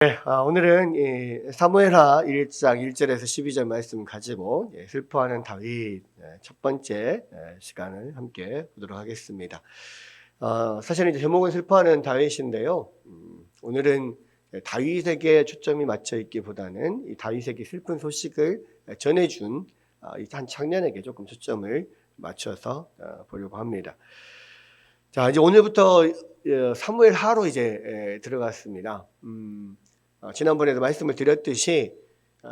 네, 오늘은 사무엘하 1장 1절에서 12절 말씀 가지고 슬퍼하는 다윗 첫 번째 시간을 함께 보도록 하겠습니다. 사실은 이제 제목은 슬퍼하는 다윗인데요. 오늘은 다윗에게 초점이 맞춰 있기보다는 이 다윗에게 슬픈 소식을 전해준 이 한 청년에게 조금 초점을 맞춰서 보려고 합니다. 자, 이제 오늘부터 사무엘하로 이제 들어갔습니다. 지난번에도 말씀을 드렸듯이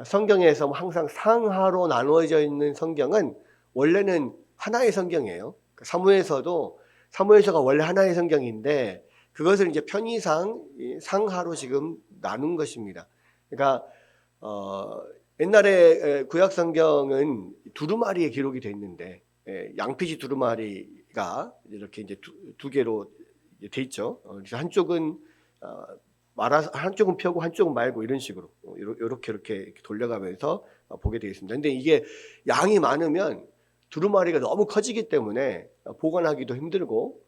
성경에서 항상 상하로 나누어져 있는 성경은 원래는 하나의 성경이에요. 사무엘서가 원래 하나의 성경인데 그것을 이제 편의상 상하로 지금 나눈 것입니다. 그러니까 옛날에 구약 성경은 두루마리에 기록이 돼 있는데 양피지 두루마리가 이렇게 이제 두 개로 돼 있죠. 그래서 한쪽은 한쪽은 펴고 한쪽은 말고 이런 식으로 이렇게 돌려가면서 보게 되어 있습니다. 근데 이게 양이 많으면 두루마리가 너무 커지기 때문에 보관하기도 힘들고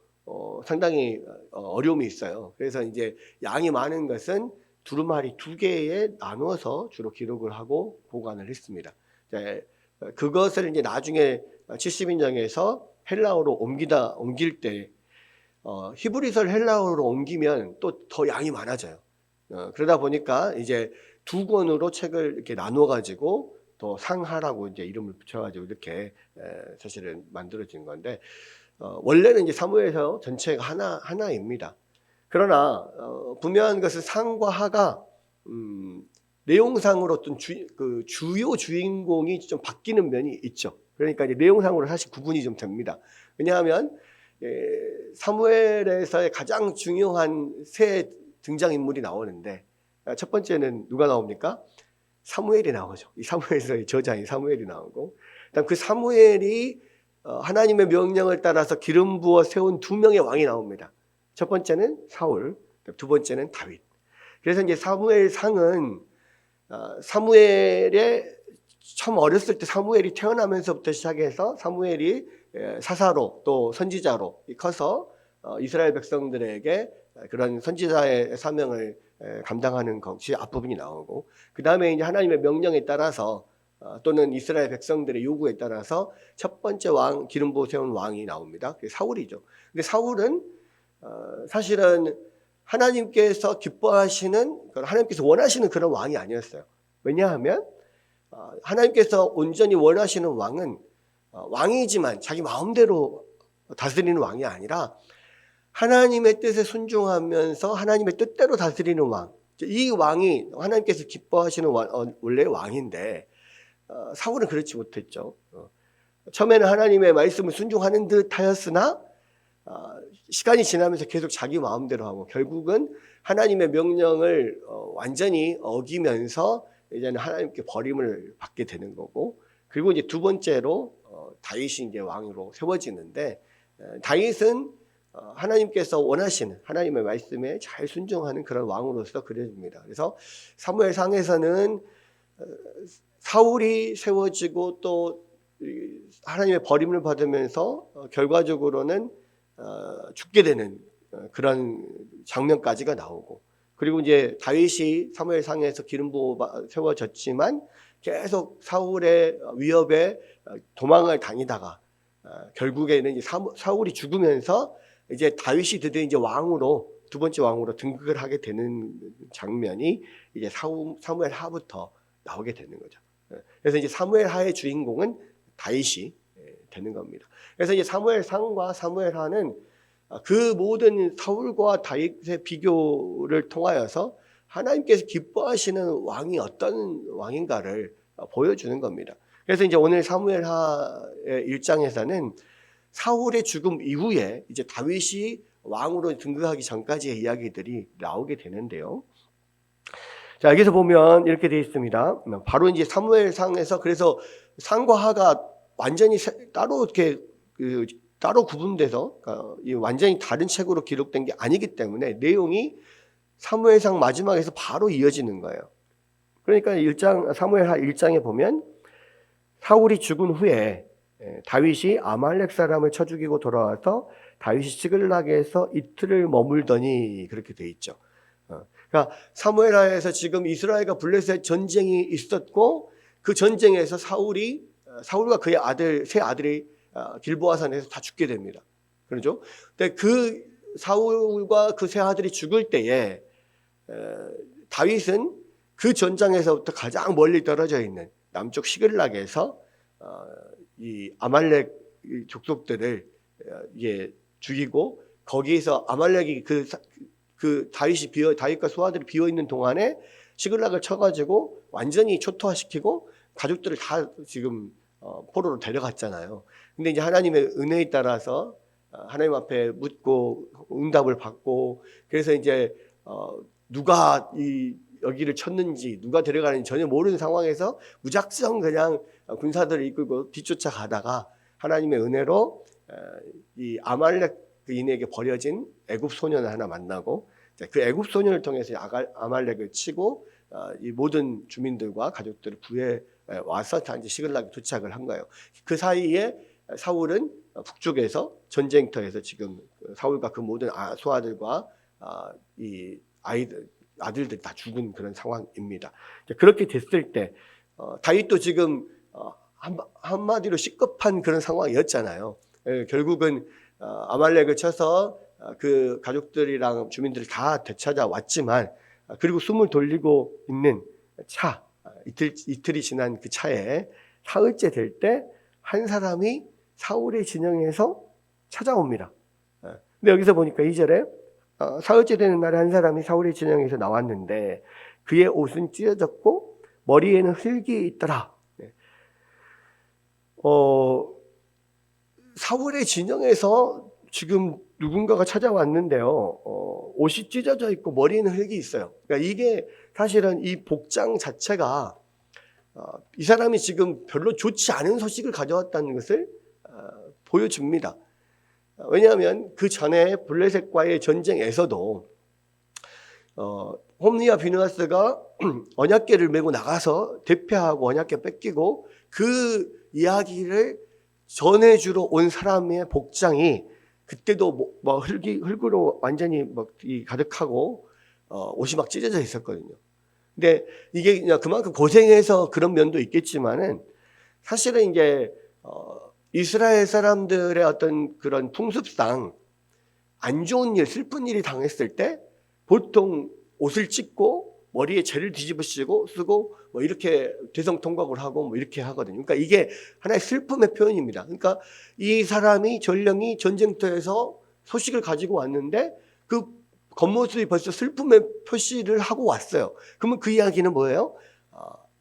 상당히 어려움이 있어요. 그래서 이제 양이 많은 것은 두루마리 두 개에 나누어서 주로 기록을 하고 보관을 했습니다. 그것을 이제 나중에 70인정에서 헬라어로 옮길 때 히브리서를 헬라어로 옮기면 또 더 양이 많아져요. 그러다 보니까 이제 두 권으로 책을 이렇게 나누어 가지고 또 상하라고 이제 이름을 붙여가지고 이렇게 사실은 만들어진 건데 원래는 이제 사무엘서 전체가 하나입니다. 그러나 분명한 것은 상과 하가 내용상으로 어떤 주요 주인공이 좀 바뀌는 면이 있죠. 그러니까 이제 내용상으로 사실 구분이 좀 됩니다. 왜냐하면 사무엘에서의 가장 중요한 세 등장인물이 나오는데 첫 번째는 누가 나옵니까? 사무엘이 나오죠. 이 사무엘서의 저자인 사무엘이 나오고 그다음 그 사무엘이 하나님의 명령을 따라서 기름 부어 세운 두 명의 왕이 나옵니다. 첫 번째는 사울, 두 번째는 다윗. 그래서 이제 사무엘상은 사무엘의 처음 어렸을 때 사무엘이 태어나면서부터 시작해서 사무엘이 사사로 또 선지자로 커서 이스라엘 백성들에게 그런 선지자의 사명을 감당하는 것이 앞부분이 나오고 그 다음에 이제 하나님의 명령에 따라서 또는 이스라엘 백성들의 요구에 따라서 첫 번째 왕 기름 부어 세운 왕이 나옵니다. 그게 사울이죠. 근데 사울은 사실은 하나님께서 기뻐하시는 하나님께서 원하시는 그런 왕이 아니었어요. 왜냐하면 하나님께서 온전히 원하시는 왕은 왕이지만 자기 마음대로 다스리는 왕이 아니라 하나님의 뜻에 순종하면서 하나님의 뜻대로 다스리는 왕. 이 왕이 하나님께서 기뻐하시는 원래 왕인데 사울은 그렇지 못했죠. 처음에는 하나님의 말씀을 순종하는 듯 하였으나 시간이 지나면서 계속 자기 마음대로 하고 결국은 하나님의 명령을 완전히 어기면서 이제는 하나님께 버림을 받게 되는 거고 그리고 이제 두 번째로 다윗이 이제 왕으로 세워지는데 다윗은 하나님께서 원하시는 하나님의 말씀에 잘 순종하는 그런 왕으로서 그려집니다. 그래서 사무엘상에서는 사울이 세워지고 또 하나님의 버림을 받으면서 결과적으로는 죽게 되는 그런 장면까지가 나오고 그리고 이제 다윗이 사무엘상에서 기름 부어 세워졌지만 계속 사울의 위협에 도망을 다니다가 결국에는 이제 사울이 죽으면서 이제 다윗이 드디어 이제 왕으로 두 번째 왕으로 등극을 하게 되는 장면이 이제 사무엘하부터 나오게 되는 거죠. 그래서 이제 사무엘하의 주인공은 다윗이 되는 겁니다. 그래서 이제 사무엘상과 사무엘하는 그 모든 사울과 다윗의 비교를 통하여서 하나님께서 기뻐하시는 왕이 어떤 왕인가를 보여주는 겁니다. 그래서 이제 오늘 사무엘하의 1장에서는 사울의 죽음 이후에 이제 다윗이 왕으로 등극하기 전까지의 이야기들이 나오게 되는데요. 자, 여기서 보면 이렇게 되어 있습니다. 바로 이제 사무엘상에서 그래서 상과 하가 완전히 따로 이렇게 따로 구분돼서 완전히 다른 책으로 기록된 게 아니기 때문에 내용이 사무엘상 마지막에서 바로 이어지는 거예요. 그러니까 사무엘하 1장에 보면 사울이 죽은 후에 다윗이 아말렉 사람을 쳐 죽이고 돌아와서 다윗이 시글락에서 이틀을 머물더니 그렇게 돼 있죠. 그러니까 사무엘하에서 지금 이스라엘과 블레셋 전쟁이 있었고 그 전쟁에서 사울과 그의 세 아들이 길보아산에서 다 죽게 됩니다. 그렇죠? 근데 그 사울과 그 세 아들이 죽을 때에 다윗은 그 전장에서부터 가장 멀리 떨어져 있는 남쪽 시글락에서 이 아말렉 족속들을 죽이고 거기에서 아말렉이 다윗과 소아들이 비어 있는 동안에 시글락을 쳐가지고 완전히 초토화시키고 가족들을 다 지금 포로로 데려갔잖아요. 근데 이제 하나님의 은혜에 따라서 하나님 앞에 묻고 응답을 받고 그래서 이제 누가 여기를 쳤는지 누가 데려가는지 전혀 모르는 상황에서 무작정 그냥 군사들을 이끌고 뒤쫓아 가다가 하나님의 은혜로 이 아말렉인에게 버려진 애굽 소년을 하나 만나고 그 애굽 소년을 통해서 아말렉을 치고 이 모든 주민들과 가족들을 구해 와서 다 이제 시글락에 도착을 한 거예요. 그 사이에 사울은 북쪽에서 전쟁터에서 지금 사울과 그 모든 소아들과 이 아들들이 다 죽은 그런 상황입니다. 그렇게 됐을 때 다윗도 지금 한마디로 시급한 그런 상황이었잖아요. 결국은 아말렉을 쳐서 그 가족들이랑 주민들을 다 되찾아왔지만 그리고 숨을 돌리고 있는 차 이틀이 지난 그 차에 사흘째 될 때 한 사람이 사울의 진영에서 찾아옵니다. 근데 여기서 보니까 2절에 사흘째 되는 날에 한 사람이 사울의 진영에서 나왔는데 그의 옷은 찢어졌고 머리에는 흙이 있더라. 사울의 진영에서 지금 누군가가 찾아왔는데요. 옷이 찢어져 있고 머리에는 흙이 있어요. 그러니까 이게 사실은 이 복장 자체가 이 사람이 지금 별로 좋지 않은 소식을 가져왔다는 것을 보여줍니다. 왜냐하면 그 전에 블레셋과의 전쟁에서도 홈리와 비느하스가 언약궤를 메고 나가서 대패하고 언약궤 뺏기고 그 이야기를 전해주러 온 사람의 복장이 그때도 흙으로 완전히 가득하고 옷이 막 찢어져 있었거든요. 근데 이게 그만큼 고생해서 그런 면도 있겠지만은 사실은 이제 이스라엘 사람들의 어떤 그런 풍습상 안 좋은 일, 슬픈 일이 당했을 때 보통 옷을 찢고 머리에 재를 뒤집어 쓰고 뭐 이렇게 대성통곡을 하고 뭐 이렇게 하거든요. 그러니까 이게 하나의 슬픔의 표현입니다. 그러니까 이 사람이 전령이 전쟁터에서 소식을 가지고 왔는데 그 겉모습이 벌써 슬픔의 표시를 하고 왔어요. 그러면 그 이야기는 뭐예요?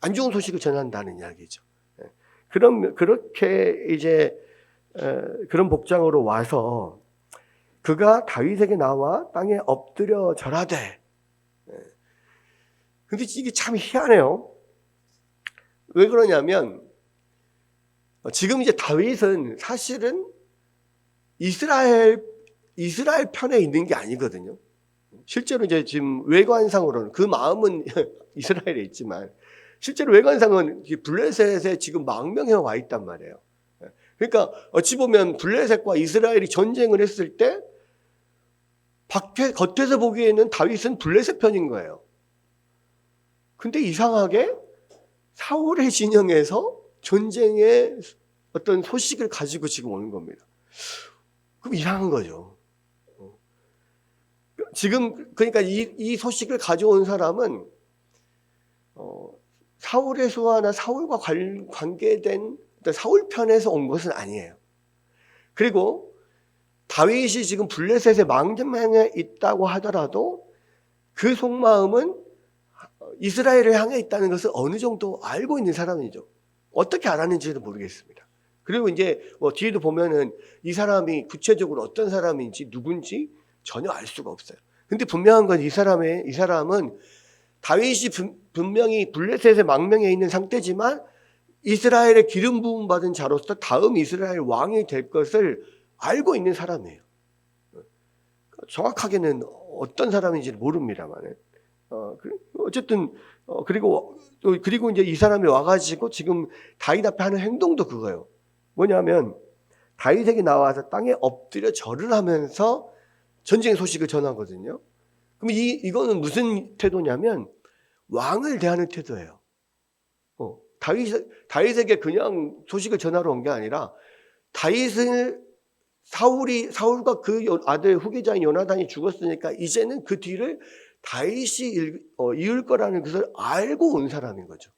안 좋은 소식을 전한다는 이야기죠. 그렇게 이제 그런 복장으로 와서 그가 다윗에게 나와 땅에 엎드려 절하되. 근데 이게 참 희한해요. 왜 그러냐면 지금 이제 다윗은 사실은 이스라엘 편에 있는 게 아니거든요. 실제로 이제 지금 외관상으로는 그 마음은 이스라엘에 있지만 실제로 외관상은 블레셋에 지금 망명해 와 있단 말이에요. 그러니까 어찌 보면 블레셋과 이스라엘이 전쟁을 했을 때 겉에서 보기에는 다윗은 블레셋 편인 거예요. 근데 이상하게 사울의 진영에서 전쟁의 어떤 소식을 가지고 지금 오는 겁니다. 그럼 이상한 거죠. 지금 그러니까 이 소식을 가져온 사람은 사울의 수하나 사울과 관계된 사울 편에서 온 것은 아니에요. 그리고 다윗이 지금 블레셋의 망명에 있다고 하더라도 그 속마음은 이스라엘을 향해 있다는 것을 어느 정도 알고 있는 사람이죠. 어떻게 알았는지는 모르겠습니다. 그리고 이제 뒤에도 보면은 이 사람이 구체적으로 어떤 사람인지 누군지 전혀 알 수가 없어요. 근데 분명한 건 이 사람은 다윗이 분명히 블레셋의 망명에 있는 상태지만 이스라엘의 기름 부음 받은 자로서 다음 이스라엘 왕이 될 것을 알고 있는 사람이에요. 정확하게는 어떤 사람인지는 모릅니다만 어쨌든 그리고 이제 이 사람이 와가지고 지금 다윗 앞에 하는 행동도 그거예요. 뭐냐면 다윗에게 나와서 땅에 엎드려 절을 하면서 전쟁의 소식을 전하거든요. 그럼 이거는 무슨 태도냐면 왕을 대하는 태도예요. 다윗에게 그냥 소식을 전하러 온 게 아니라 사울과 그 아들 후계자인 요나단이 죽었으니까 이제는 그 뒤를 다윗이 이을 거라는 것을 알고 온 사람인 거죠.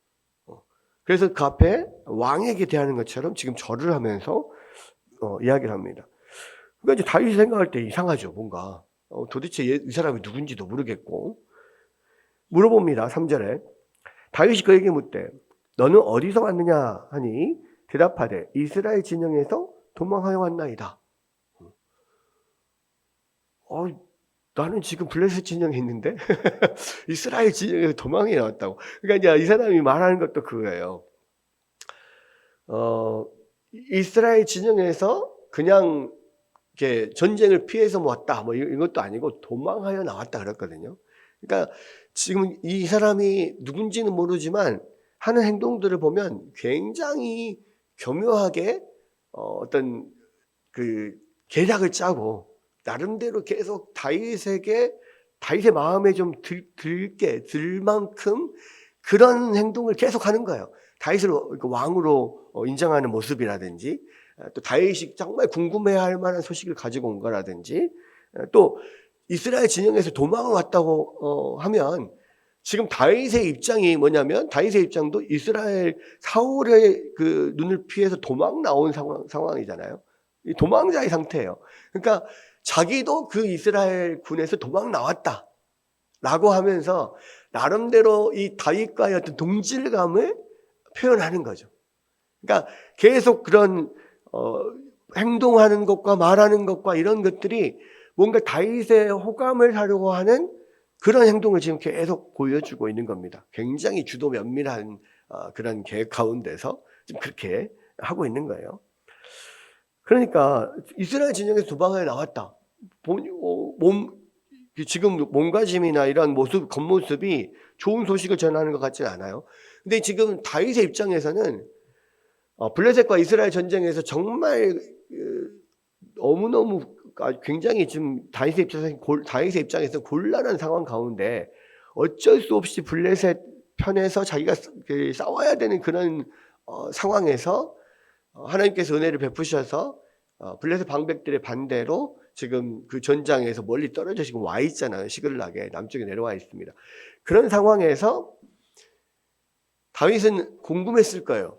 그래서 그 앞에 왕에게 대하는 것처럼 지금 절을 하면서 이야기를 합니다. 그러니까 이제 다윗이 생각할 때 이상하죠. 뭔가 도대체 이 사람이 누군지도 모르겠고 물어봅니다. 3절에 다윗이 그에게 묻되 너는 어디서 왔느냐 하니 대답하되 이스라엘 진영에서 도망하여 왔나이다. 나는 지금 블레셋 진영에 있는데 이스라엘 진영에서 도망이 나왔다고. 그러니까 이제 이 사람이 말하는 것도 그거예요. 이스라엘 진영에서 그냥 이렇게 전쟁을 피해서 왔다 뭐 이것도 아니고 도망하여 나왔다 그랬거든요. 그러니까 지금 이 사람이 누군지는 모르지만 하는 행동들을 보면 굉장히 교묘하게 어떤 그 계략을 짜고 나름대로 계속 다윗의 마음에 좀 들 만큼 그런 행동을 계속 하는 거예요. 다윗을 왕으로 인정하는 모습이라든지 또 다윗이 정말 궁금해할 만한 소식을 가지고 온 거라든지 또 이스라엘 진영에서 도망을 왔다고 하면 지금 다윗의 입장이 뭐냐면 다윗의 입장도 이스라엘 사울의 그 눈을 피해서 도망 나온 상황이잖아요. 도망자의 상태예요. 그러니까 자기도 그 이스라엘 군에서 도망 나왔다라고 하면서 나름대로 이 다윗과의 어떤 동질감을 표현하는 거죠. 그러니까 계속 그런 행동하는 것과 말하는 것과 이런 것들이 뭔가 다윗의 호감을 사려고 하는 그런 행동을 지금 계속 보여주고 있는 겁니다. 굉장히 주도 면밀한 그런 계획 가운데서 지금 그렇게 하고 있는 거예요. 그러니까 이스라엘 진영에서 도망하여 나왔다. 지금 몸가짐이나 이런 겉모습이 좋은 소식을 전하는 것 같지는 않아요. 근데 지금 다윗의 입장에서는 블레셋과 이스라엘 전쟁에서 정말 너무너무 굉장히 지금 다윗의 입장에서 곤란한 상황 가운데 어쩔 수 없이 블레셋 편에서 자기가 싸워야 되는 그런 상황에서 하나님께서 은혜를 베푸셔서 블레셋 방백들의 반대로 지금 그 전장에서 멀리 떨어져 지금 와 있잖아요. 시글락에 남쪽에 내려와 있습니다. 그런 상황에서 다윗은 궁금했을 거예요.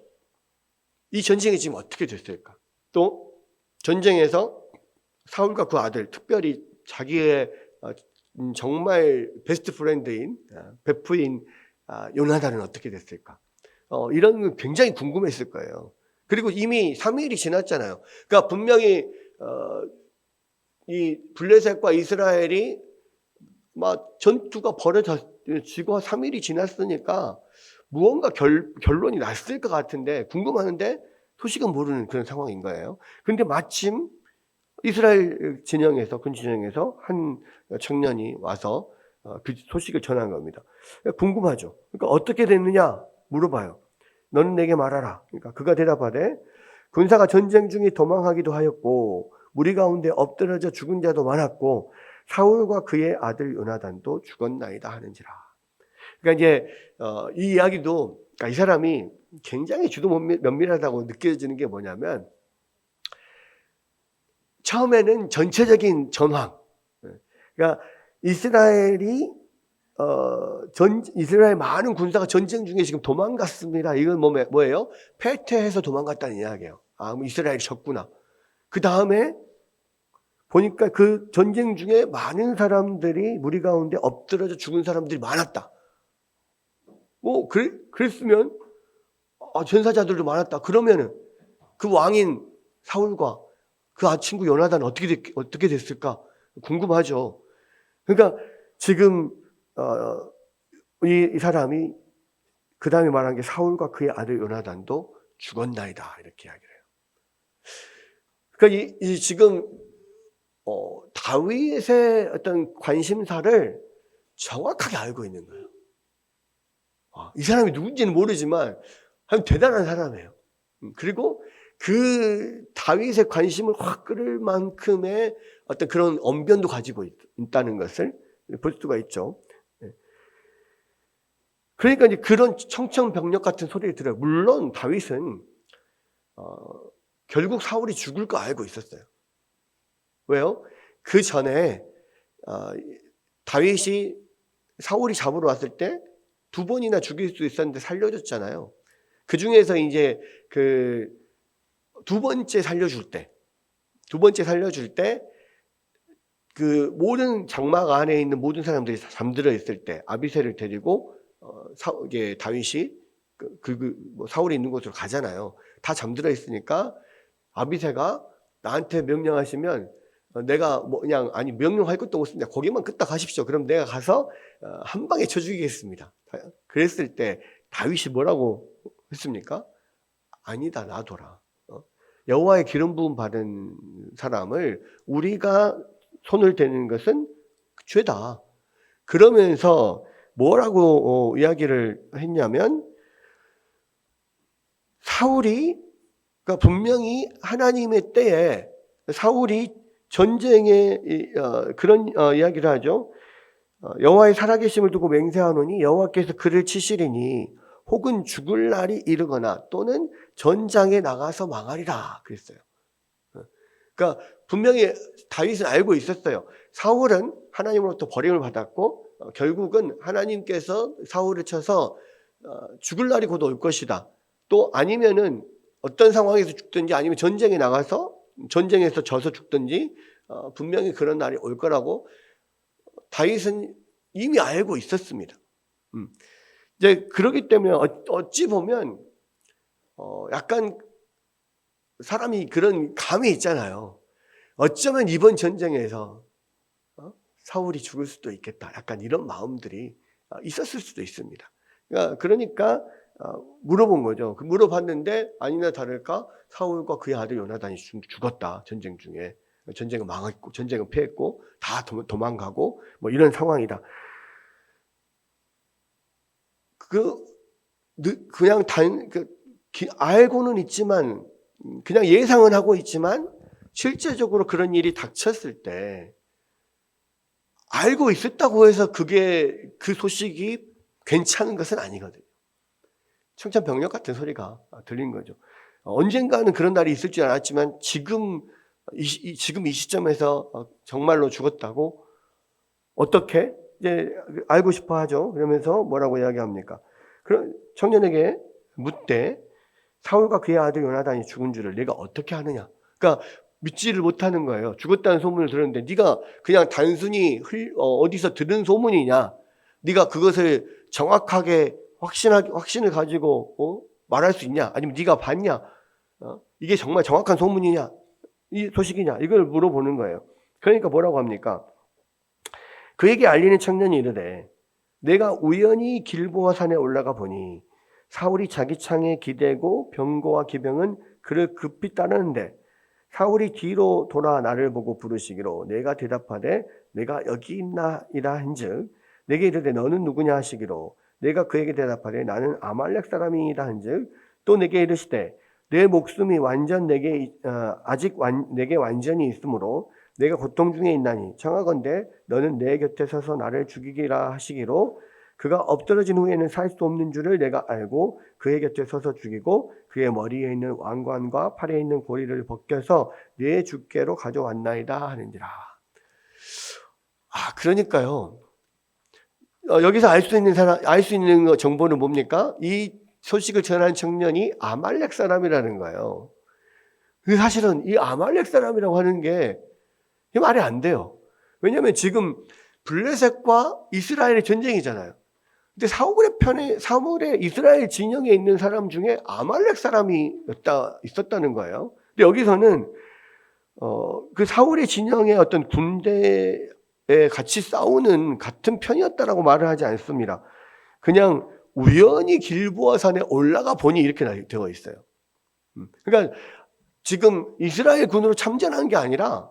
이 전쟁이 지금 어떻게 됐을까? 또 전쟁에서 사울과 그 아들, 특별히 자기의 정말 베스트 프렌드인 베프인 요나단은 어떻게 됐을까? 이런 거 굉장히 궁금했을 거예요. 그리고 이미 3일이 지났잖아요. 그러니까 분명히 이 블레셋과 이스라엘이 막 전투가 벌어지고 3일이 지났으니까 무언가 결론이 났을 것 같은데 궁금하는데 소식은 모르는 그런 상황인 거예요. 그런데 마침 이스라엘 군 진영에서 한 청년이 와서 그 소식을 전한 겁니다. 궁금하죠. 그러니까 어떻게 됐느냐 물어봐요. 너는 내게 말하라. 그러니까 그가 대답하되 군사가 전쟁 중에 도망하기도 하였고 무리 가운데 엎드러져 죽은 자도 많았고 사울과 그의 아들 요나단도 죽었나이다 하는지라. 그러니까 이제 이 이야기도 그러니까 이 사람이 굉장히 주도 면밀하다고 느껴지는 게 뭐냐면 처음에는 전체적인 전황. 그러니까 이스라엘 많은 군사가 전쟁 중에 지금 도망갔습니다. 이건 뭐예요? 패퇴해서 도망갔다는 이야기예요. 이스라엘이 졌구나. 그 다음에 보니까 그 전쟁 중에 많은 사람들이 무리 가운데 엎드러져 죽은 사람들이 많았다. 그랬으면 전사자들도 많았다. 그러면은 그 왕인 사울과 그 친구 요나단은 어떻게 됐을까? 궁금하죠. 그러니까 지금 이 사람이 그 다음에 말한 게 사울과 그의 아들 요나단도 죽었나이다 이렇게 이야기를 해요. 그러니까 지금 다윗의 어떤 관심사를 정확하게 알고 있는 거예요. 이 사람이 누군지는 모르지만 참 대단한 사람이에요. 그리고 그 다윗의 관심을 확 끌을 만큼의 어떤 그런 언변도 가지고 있다는 것을 볼 수가 있죠. 그러니까 이제 그런 청천벽력 같은 소리를 들어요. 물론 다윗은 결국 사울이 죽을 거 알고 있었어요. 왜요? 그 전에 다윗이 사울이 잡으러 왔을 때 2번이나 죽일 수 있었는데 살려줬잖아요. 그 중에서 이제 그 두 번째 살려줄 때 그 모든 장막 안에 있는 모든 사람들이 잠들어 있을 때 아비새를 데리고 이게 다윗이 뭐 사울이 있는 곳으로 가잖아요. 다 잠들어 있으니까 아비새가 나한테 명령하시면 내가 뭐 그냥 아니 명령할 것도 없습니다. 거기만 끄딱 가십시오. 그럼 내가 가서 한 방에 쳐 죽이겠습니다. 그랬을 때 다윗이 뭐라고 했습니까? 아니다, 놔둬라. 여호와의 기름 부음 받은 사람을 우리가 손을 대는 것은 죄다. 그러면서 뭐라고 이야기를 했냐면 사울이 그러니까 분명히 하나님의 때에 사울이 전쟁에 그런 이야기를 하죠. 여호와의 살아계심을 두고 맹세하노니 여호와께서 그를 치시리니 혹은 죽을 날이 이르거나 또는 전장에 나가서 망하리라 그랬어요. 그러니까 분명히 다윗은 알고 있었어요. 사울은 하나님으로부터 버림을 받았고 결국은 하나님께서 사울을 쳐서 죽을 날이 곧 올 것이다. 또 아니면은 어떤 상황에서 죽든지 아니면 전쟁에 나가서 전쟁에서 져서 죽든지 분명히 그런 날이 올 거라고 다윗은 이미 알고 있었습니다. 이제 그렇기 때문에 어찌 보면 약간 사람이 그런 감이 있잖아요. 어쩌면 이번 전쟁에서 사울이 죽을 수도 있겠다. 약간 이런 마음들이 있었을 수도 있습니다. 그러니까 물어본 거죠. 물어봤는데 아니나 다를까 사울과 그의 아들 요나단이 죽었다. 전쟁 중에. 전쟁은 망했고 전쟁은 패했고 다 도망가고 뭐 이런 상황이다. 그냥 알고는 있지만 그냥 예상은 하고 있지만 실제적으로 그런 일이 닥쳤을 때 알고 있었다고 해서 그 소식이 괜찮은 것은 아니거든요. 청천벽력 같은 소리가 들린 거죠. 언젠가는 그런 날이 있을 줄 알았지만 지금 이 시점에서 정말로 죽었다고 어떻게 이제 알고 싶어 하죠. 그러면서 뭐라고 이야기합니까? 그럼 청년에게 묻되 사울과 그의 아들 요나단이 죽은 줄을 네가 어떻게 하느냐? 그러니까 믿지를 못하는 거예요. 죽었다는 소문을 들었는데 네가 그냥 단순히 어디서 들은 소문이냐? 네가 그것을 정확하게 확신을 가지고 말할 수 있냐? 아니면 네가 봤냐? 이게 정말 정확한 소문이냐? 이 소식이냐? 이걸 물어보는 거예요. 그러니까 뭐라고 합니까? 그에게 알리는 청년이 이르되 내가 우연히 길보아 산에 올라가 보니 사울이 자기 창에 기대고 병거와 기병은 그를 급히 따르는데 사울이 뒤로 돌아 나를 보고 부르시기로 내가 대답하되 내가 여기 있나이다 한즉 내게 이르되 너는 누구냐 하시기로 내가 그에게 대답하되 나는 아말렉 사람이다 한즉 또 내게 이르시되 내 목숨이 완전 내게 내게 완전히 있으므로 내가 고통 중에 있나니 청하건대 너는 내 곁에 서서 나를 죽이기라 하시기로 그가 엎드러진 후에는 살 수 없는 줄을 내가 알고 그의 곁에 서서 죽이고 그의 머리에 있는 왕관과 팔에 있는 고리를 벗겨서 내 주께로 가져왔나이다 하는지라. 그러니까요. 여기서 알 수 있는 정보는 뭡니까? 이 소식을 전한 청년이 아말렉 사람이라는 거예요. 사실은 이 아말렉 사람이라고 하는 게 말이 안 돼요. 왜냐하면 지금 블레셋과 이스라엘의 전쟁이잖아요. 근데 사울의 이스라엘 진영에 있는 사람 중에 아말렉 사람이 있었다는 거예요. 근데 여기서는 그 사울의 진영의 어떤 군대에 같이 싸우는 같은 편이었다라고 말을 하지 않습니다. 그냥 우연히 길보아 산에 올라가 보니 이렇게 되어 있어요. 그러니까 지금 이스라엘 군으로 참전한 게 아니라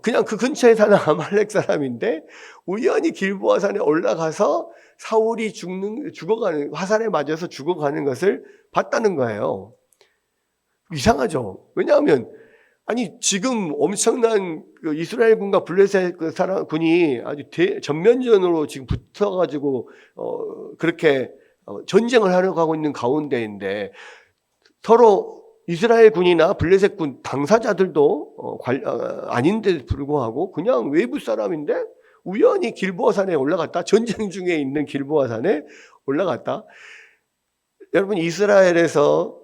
그냥 그 근처에 사는 아말렉 사람인데 우연히 길보아 산에 올라가서 사울이 죽어가는 화살에 맞아서 죽어가는 것을 봤다는 거예요. 이상하죠. 왜냐하면 아니 지금 엄청난 그 이스라엘군과 블레셋 그 사람 군이 아주 전면전으로 지금 붙어가지고 그렇게 전쟁을 하려고 하고 있는 가운데인데 서로 이스라엘 군이나 블레셋 군 당사자들도 아닌데 불구하고 그냥 외부 사람인데 우연히 길보아산에 올라갔다. 전쟁 중에 있는 길보아산에 올라갔다. 여러분 이스라엘에서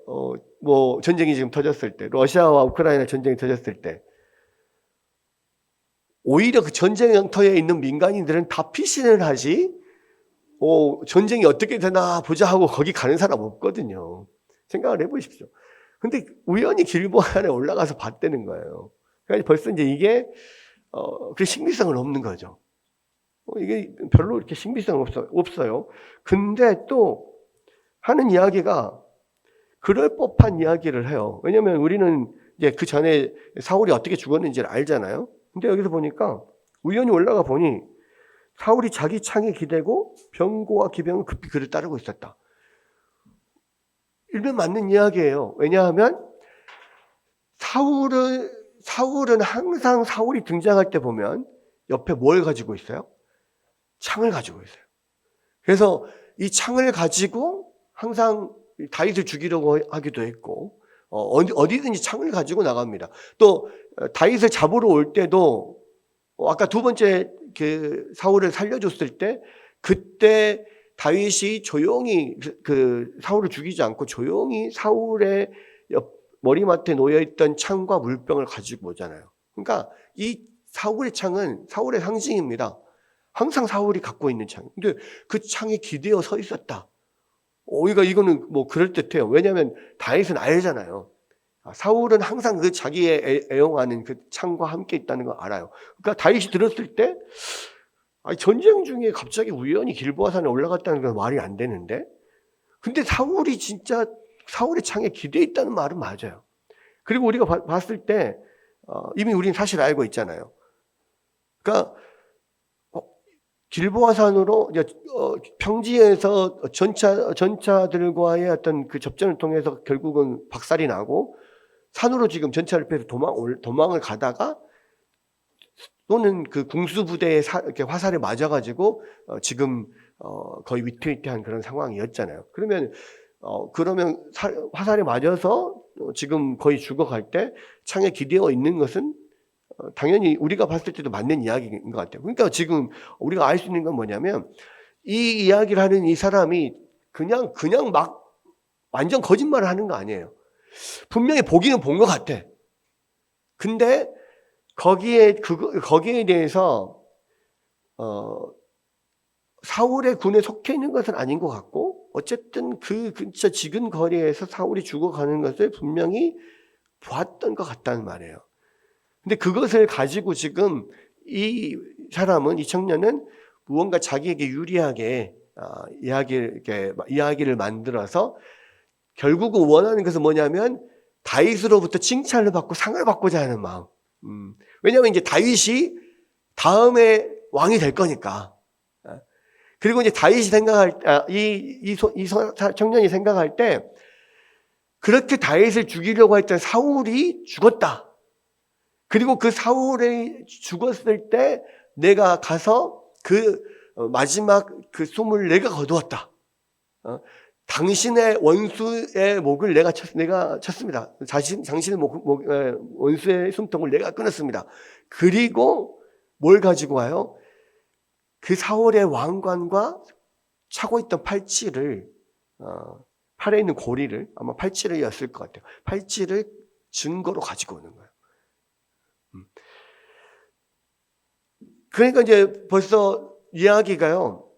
뭐 전쟁이 지금 터졌을 때, 러시아와 우크라이나 전쟁이 터졌을 때 오히려 그 전쟁터에 있는 민간인들은 다 피신을 하지 전쟁이 어떻게 되나 보자 하고 거기 가는 사람 없거든요. 생각을 해보십시오. 근데 우연히 길보아산에 올라가서 봤다는 거예요. 그러니까 벌써 이제 이게 그 신빙성은 없는 거죠. 이게 별로 이렇게 신빙성은 없어요. 근데 또 하는 이야기가 그럴 법한 이야기를 해요. 왜냐면 우리는 이제 그 전에 사울이 어떻게 죽었는지를 알잖아요. 근데 여기서 보니까 우연히 올라가 보니 사울이 자기 창에 기대고 병고와 기병은 급히 그를 따르고 있었다. 일면 맞는 이야기예요. 왜냐하면 사울은 항상 사울이 등장할 때 보면 옆에 뭘 가지고 있어요? 창을 가지고 있어요. 그래서 이 창을 가지고 항상 다윗을 죽이려고 하기도 했고 어디든지 창을 가지고 나갑니다. 또 다윗을 잡으러 올 때도 아까 두 번째 그 사울을 살려줬을 때 그때 다윗이 조용히 그 사울을 죽이지 않고 조용히 사울의 머리맡에 놓여있던 창과 물병을 가지고 오잖아요. 그러니까 이 사울의 창은 사울의 상징입니다. 항상 사울이 갖고 있는 창. 근데 그 창에 기대어 서 있었다. 이거는 뭐 그럴듯해요. 왜냐하면 다윗은 알잖아요. 사울은 항상 그 자기의 애용하는 그 창과 함께 있다는 걸 알아요. 그러니까 다윗이 들었을 때 전쟁 중에 갑자기 우연히 길보아산에 올라갔다는 건 말이 안 되는데 근데 사울이 진짜 사울의 창에 기대어 있다는 말은 맞아요. 그리고 우리가 봤을 때 이미 우리는 사실 알고 있잖아요. 그러니까 길보아산으로 평지에서 전차들과의 어떤 그 접전을 통해서 결국은 박살이 나고 산으로 지금 전차를 빼서 도망을 가다가 또는 그 궁수부대의 이렇게 화살에 맞아가지고 지금 거의 위태위태한 그런 상황이었잖아요. 그러면 화살에 맞아서 지금 거의 죽어갈 때 창에 기대어 있는 것은 당연히 우리가 봤을 때도 맞는 이야기인 것 같아요. 그러니까 지금 우리가 알 수 있는 건 뭐냐면 이 이야기를 하는 이 사람이 그냥 막 완전 거짓말을 하는 거 아니에요. 분명히 보기는 본 것 같아. 근데 거기에 대해서 사울의 군에 속해 있는 것은 아닌 것 같고 어쨌든 그 근처 지근 거리에서 사울이 죽어가는 것을 분명히 보았던 것 같다는 말이에요. 근데 그것을 가지고 지금 이 청년은 무언가 자기에게 유리하게 이야기를 만들어서 결국은 원하는 것은 뭐냐면 다윗으로부터 칭찬을 받고 상을 받고자 하는 마음. 왜냐하면 이제 다윗이 다음에 왕이 될 거니까. 그리고 이제 다윗이 이 청년이 생각할 때 그렇게 다윗을 죽이려고 했던 사울이 죽었다. 그리고 그 사울이 죽었을 때 내가 가서 그 마지막 그 숨을 내가 거두었다. 당신의 원수의 목을 내가 쳤습니다. 당신의 원수의 숨통을 내가 끊었습니다. 그리고 뭘 가지고 와요? 그 사울의 왕관과 차고 있던 팔찌를 팔에 있는 고리를 아마 팔찌를였을 것 같아요. 팔찌를 증거로 가지고 오는 거예요. 그러니까 이제 벌써 이야기가요.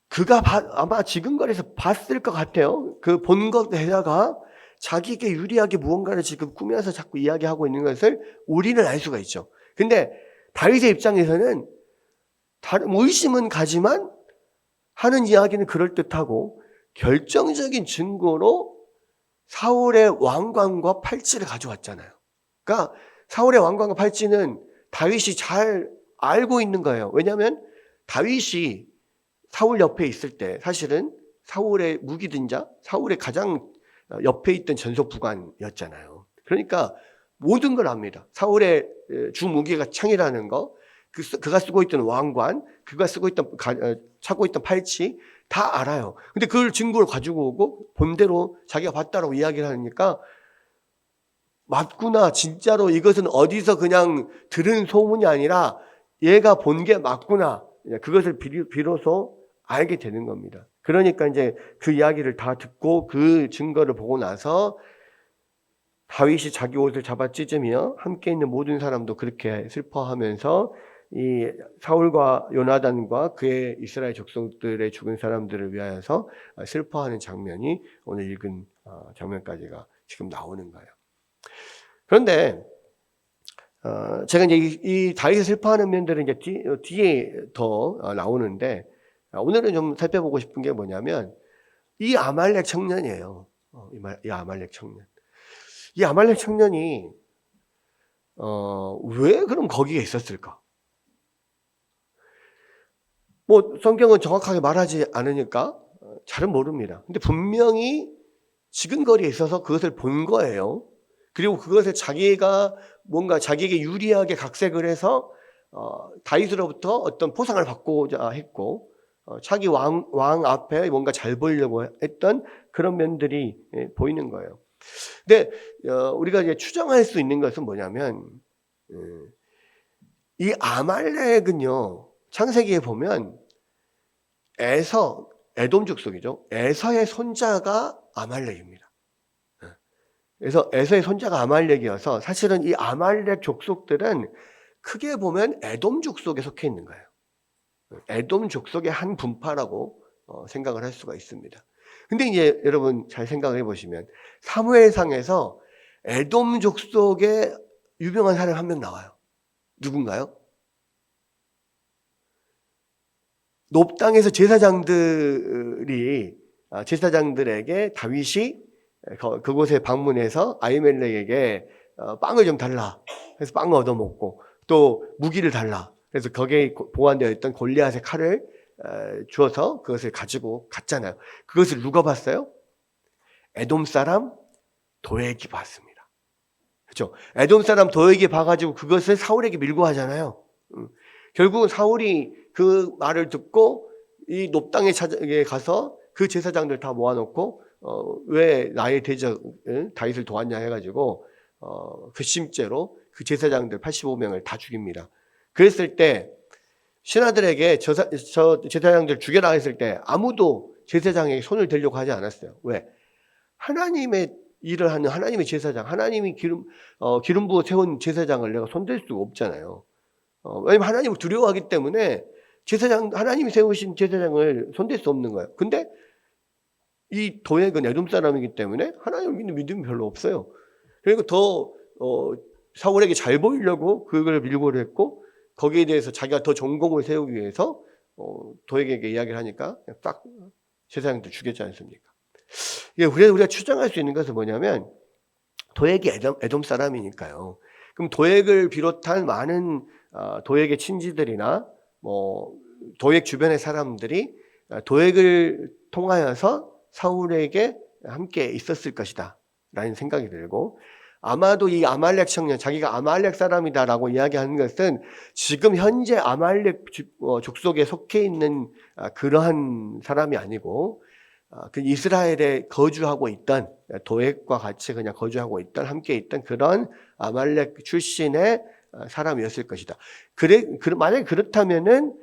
그가 아마 지근거리에서 봤을 것 같아요. 그 본 것에다가 자기에게 유리하게 무언가를 지금 꾸며서 자꾸 이야기하고 있는 것을 우리는 알 수가 있죠. 근데 다윗의 입장에서는 의심은 가지만 하는 이야기는 그럴듯하고 결정적인 증거로 사울의 왕관과 팔찌를 가져왔잖아요. 그러니까 사울의 왕관과 팔찌는 다윗이 잘 알고 있는 거예요. 왜냐하면 다윗이 사울 옆에 있을 때 사실은 사울의 무기든 자, 사울의 가장 옆에 있던 전속부관이었잖아요. 그러니까 모든 걸 압니다. 사울의 주 무기가 창이라는 거, 그가 쓰고 있던 왕관, 그가 쓰고 있던 차고 있던 팔찌 다 알아요. 근데 그걸 증거를 가지고 오고 본대로 자기가 봤다라고 이야기를 하니까 맞구나. 진짜로 이것은 어디서 그냥 들은 소문이 아니라 얘가 본 게 맞구나. 그것을 비로소 알게 되는 겁니다. 그러니까 이제 그 이야기를 다 듣고 그 증거를 보고 나서 다윗이 자기 옷을 잡아 찢으며 함께 있는 모든 사람도 그렇게 슬퍼하면서 이 사울과 요나단과 그의 이스라엘 족속들의 죽은 사람들을 위하여서 슬퍼하는 장면이 오늘 읽은 장면까지가 지금 나오는 거예요. 그런데 제가 이제 이 다윗이 슬퍼하는 면들은 이제 뒤에 더 나오는데 오늘은 좀 살펴보고 싶은 게 뭐냐면 이 아말렉 청년이에요. 이 아말렉 청년. 이 아말렉 청년이 왜 그럼 거기에 있었을까? 뭐 성경은 정확하게 말하지 않으니까 잘은 모릅니다. 근데 분명히 지근거리에 있어서 그것을 본 거예요. 그리고 그것을 자기가 뭔가 자기에게 유리하게 각색을 해서 다윗으로부터 어떤 포상을 받고자 했고 자기 왕 앞에 뭔가 잘 보이려고 했던 그런 면들이 보이는 거예요. 근데 우리가 이제 추정할 수 있는 것은 뭐냐면 이 아말렉은요, 창세기에 보면 에돔 족속이죠. 에서의 손자가 아말렉입니다. 그래서 에서의 손자가 아말렉이어서 사실은 이 아말렉 족속들은 크게 보면 에돔 족속에 속해 있는 거예요. 에돔 족속의 한 분파라고 생각을 할 수가 있습니다. 근데 이제 여러분 잘 생각을 해보시면 사무엘상에서 에돔 족속의 유명한 사람 한 명 나와요. 누군가요? 놉당에서 제사장들에게 다윗이 그곳에 방문해서 아히멜렉에게 빵을 좀 달라. 그래서 빵을 얻어먹고 또 무기를 달라. 그래서 거기에 보관되어 있던 골리앗의 칼을 주어서 그것을 가지고 갔잖아요. 그것을 누가 봤어요? 에돔 사람 도액이 봤습니다. 그렇죠? 에돔 사람 도액이 봐가지고 그것을 사울에게 밀고 하잖아요. 결국은 사울이 그 말을 듣고 이 놉당에 가서 그 제사장들 다 모아놓고 왜 나의 대적 다윗을 도왔냐 해가지고 괘씸죄로 그 제사장들 85명을 다 죽입니다. 그랬을 때 신하들에게 저 제사장들 죽여라 했을 때 아무도 제사장에게 손을 대려고 하지 않았어요. 왜? 하나님의 일을 하는 하나님의 제사장, 하나님이 기름 부어 세운 제사장을 내가 손댈 수가 없잖아요. 왜냐면 하나님을 두려워하기 때문에 하나님이 세우신 제사장을 손댈 수 없는 거예요. 근데 이 도액은 에돔 사람이기 때문에 하나님을 믿는 믿음이 별로 없어요. 그리고 더 사울에게 잘 보이려고 그걸 밀고를 했고 거기에 대해서 자기가 더 전공을 세우기 위해서 도액에게 이야기를 하니까 딱 제사장도 죽였지 않습니까? 그래서 우리가 추정할 수 있는 것은 뭐냐면 도액이 에돔 사람이니까요. 그럼 도액을 비롯한 많은 도액의 친지들이나 뭐 도액 주변의 사람들이 도액을 통하여서 사울에게 함께 있었을 것이다 라는 생각이 들고 아마도 이 아말렉 청년 자기가 아말렉 사람이다라고 이야기하는 것은 지금 현재 아말렉 족속에 속해 있는 그러한 사람이 아니고 그 이스라엘에 거주하고 있던 도액과 같이 그냥 거주하고 있던 함께 있던 그런 아말렉 출신의 사람이었을 것이다. 만약에 그렇다면은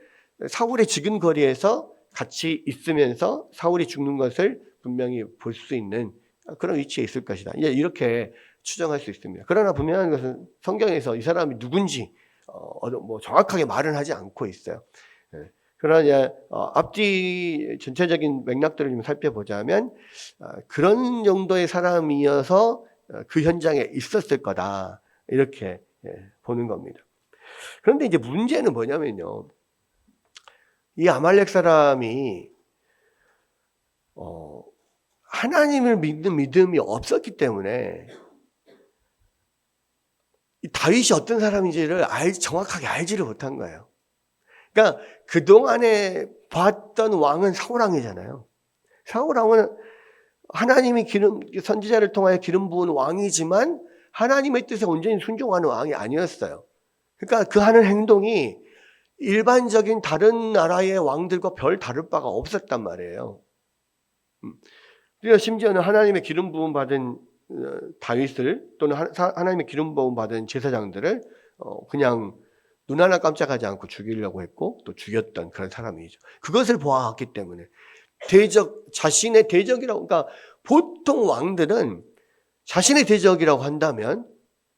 사울의 지근거리에서 같이 있으면서 사울이 죽는 것을 분명히 볼 수 있는 그런 위치에 있을 것이다. 이렇게 추정할 수 있습니다. 그러나 분명한 것은 성경에서 이 사람이 누군지 뭐 정확하게 말은 하지 않고 있어요. 그러나 앞뒤 전체적인 맥락들을 좀 살펴보자면 그런 정도의 사람이어서 그 현장에 있었을 거다 이렇게 보는 겁니다. 그런데 이제 문제는 뭐냐면요, 이 아말렉 사람이 하나님을 믿는 믿음이 없었기 때문에 이 다윗이 어떤 사람인지를 정확하게 알지를 못한 거예요. 그러니까 그동안에 봤던 왕은 사울 왕이잖아요. 사울 왕은 하나님이 선지자를 통하여 기름 부은 왕이지만 하나님의 뜻에 온전히 순종하는 왕이 아니었어요. 그러니까 그 하는 행동이 일반적인 다른 나라의 왕들과 별 다를 바가 없었단 말이에요. 그래서 심지어는 하나님의 기름 부음 받은 다윗을 또는 하나님의 기름 부음 받은 제사장들을 그냥 눈 하나 깜짝하지 않고 죽이려고 했고 또 죽였던 그런 사람이죠. 그것을 보았기 때문에 자신의 대적이라고, 그러니까 보통 왕들은 자신의 대적이라고 한다면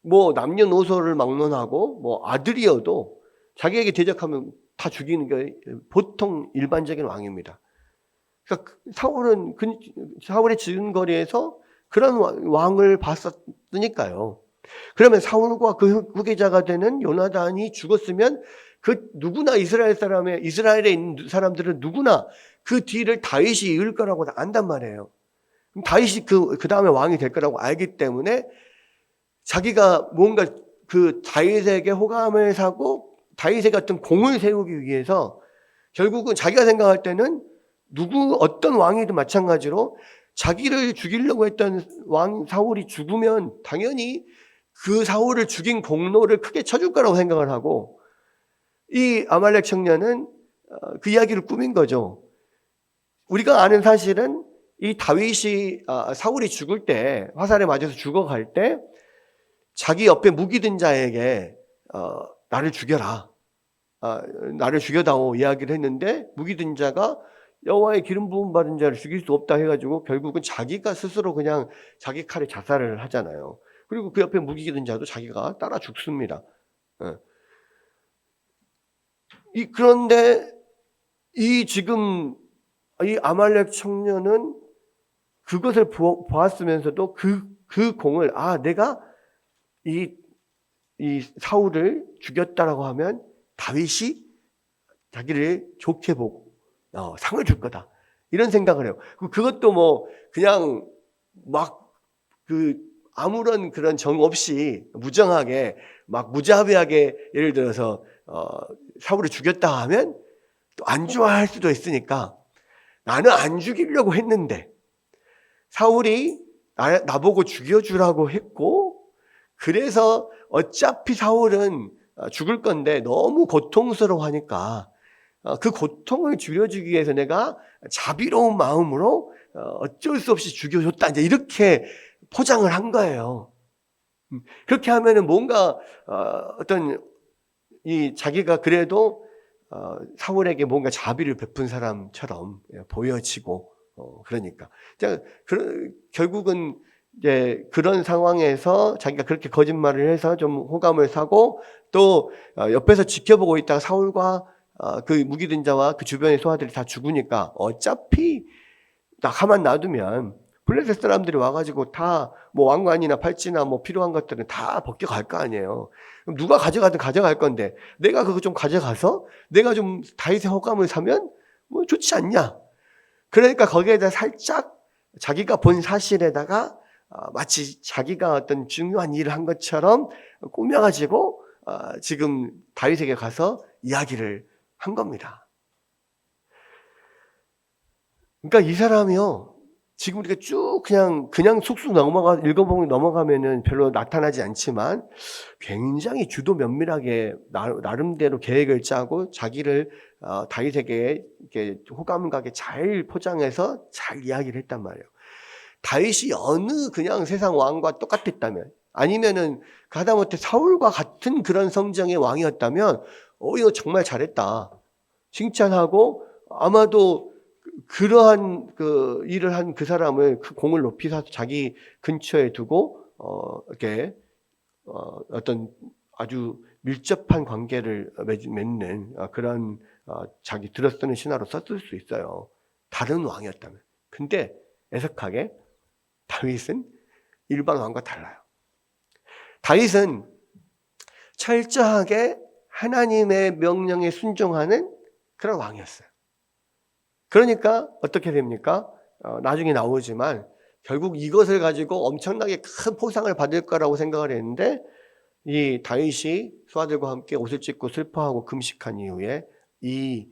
뭐 남녀노소를 막론하고 뭐 아들이어도 자기에게 대적하면 다 죽이는 게 보통 일반적인 왕입니다. 그러니까 사울의 지근거리에서 그런 왕을 봤었으니까요. 그러면 사울과 그 후계자가 되는 요나단이 죽었으면 그 누구나 이스라엘에 있는 사람들은 누구나 그 뒤를 다윗이 이을 거라고 안단 말이에요. 다윗이 그 다음에 왕이 될 거라고 알기 때문에 자기가 뭔가 그 다윗에게 호감을 사고 다윗에게 어떤 공을 세우기 위해서 결국은 자기가 생각할 때는 어떤 왕이든 마찬가지로 자기를 죽이려고 했던 왕 사울이 죽으면 당연히 그 사울을 죽인 공로를 크게 쳐줄 거라고 생각을 하고, 이 아말렉 청년은 그 이야기를 꾸민 거죠. 우리가 아는 사실은 이 다윗이 사울이 죽을 때, 화살에 맞아서 죽어갈 때 자기 옆에 무기 든 자에게 나를 죽여라, 나를 죽여다오 이야기를 했는데, 무기 든 자가 여호와의 기름 부음 받은 자를 죽일 수 없다 해가지고 결국은 자기가 스스로 그냥 자기 칼에 자살을 하잖아요. 그리고 그 옆에 무기 든 자도 자기가 따라 죽습니다. 그런데 지금 이 아말렉 청년은 그것을 보았으면서도 그 공을, 내가 이 사울을 죽였다라고 하면 다윗이 자기를 좋게 보고 상을 줄 거다, 이런 생각을 해요. 그것도 뭐 그냥 막 아무런 그런 정 없이 무정하게 막 무자비하게, 예를 들어서 사울을 죽였다 하면 또 안 좋아할 수도 있으니까, 나는 안 죽이려고 했는데 사울이 나보고 죽여주라고 했고, 그래서 어차피 사울은 죽을 건데 너무 고통스러워하니까 그 고통을 줄여주기 위해서 내가 자비로운 마음으로 어쩔 수 없이 죽여줬다, 이제 이렇게 포장을 한 거예요. 그렇게 하면은 뭔가 어떤 자기가 그래도 사울에게 뭔가 자비를 베푼 사람처럼 보여지고, 그러니까 결국은 이제 그런 상황에서 자기가 그렇게 거짓말을 해서 좀 호감을 사고, 또 옆에서 지켜보고 있다가 사울과 그 무기든 자와 그 주변의 소아들이 다 죽으니까 어차피 가만 놔두면 블레셋 사람들이 와가지고 다 뭐 왕관이나 팔찌나 뭐 필요한 것들은 다 벗겨갈 거 아니에요. 그럼 누가 가져가든 가져갈 건데 내가 그거 좀 가져가서 내가 좀 다윗의 호감을 사면 뭐 좋지 않냐. 그러니까 거기에다 살짝 자기가 본 사실에다가 마치 자기가 어떤 중요한 일을 한 것처럼 꾸며가지고 지금 다윗에게 가서 이야기를 한 겁니다. 그러니까 이 사람이요, 지금 우리가 쭉 그냥 쑥쑥 읽어보면 넘어가면은 별로 나타나지 않지만 굉장히 주도 면밀하게 나름대로 계획을 짜고 자기를 다윗에게 이렇게 호감 가게 잘 포장해서 잘 이야기를 했단 말이에요. 다윗이 어느 그냥 세상 왕과 똑같았다면, 아니면은 가다못해 사울과 같은 그런 성정의 왕이었다면 이거 정말 잘했다 칭찬하고, 아마도 그러한 그 일을 한 그 사람을 그 공을 높이 사서 자기 근처에 두고 이렇게 어떤 아주 밀접한 관계를 맺는 그런 자기 들어쓰는 신화로 썼을 수 있어요, 다른 왕이었다면. 근데 애석하게 다윗은 일반 왕과 달라요. 다윗은 철저하게 하나님의 명령에 순종하는 그런 왕이었어요. 그러니까 어떻게 됩니까? 나중에 나오지만 결국 이것을 가지고 엄청나게 큰 포상을 받을 거라고 생각을 했는데, 이 다윗이 소아들과 함께 옷을 찢고 슬퍼하고 금식한 이후에 이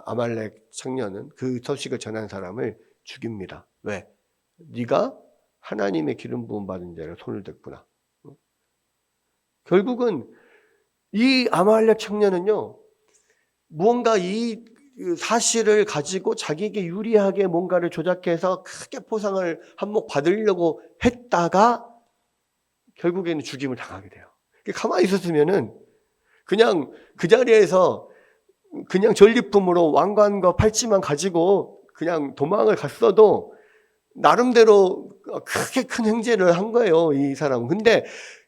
아말렉 청년은 그 소식을 전한 사람을 죽입니다. 왜? 네가 하나님의 기름 부음 받은 자를 손을 댔구나. 결국은 이 아말렉 청년은요, 무언가 이 사실을 가지고 자기에게 유리하게 뭔가를 조작해서 크게 포상을 한몫 받으려고 했다가 결국에는 죽임을 당하게 돼요. 가만히 있었으면은 그냥 그 자리에서 그냥 전리품으로 왕관과 팔찌만 가지고 그냥 도망을 갔어도 나름대로 크게 큰 행제를 한 거예요, 이 사람은. 근데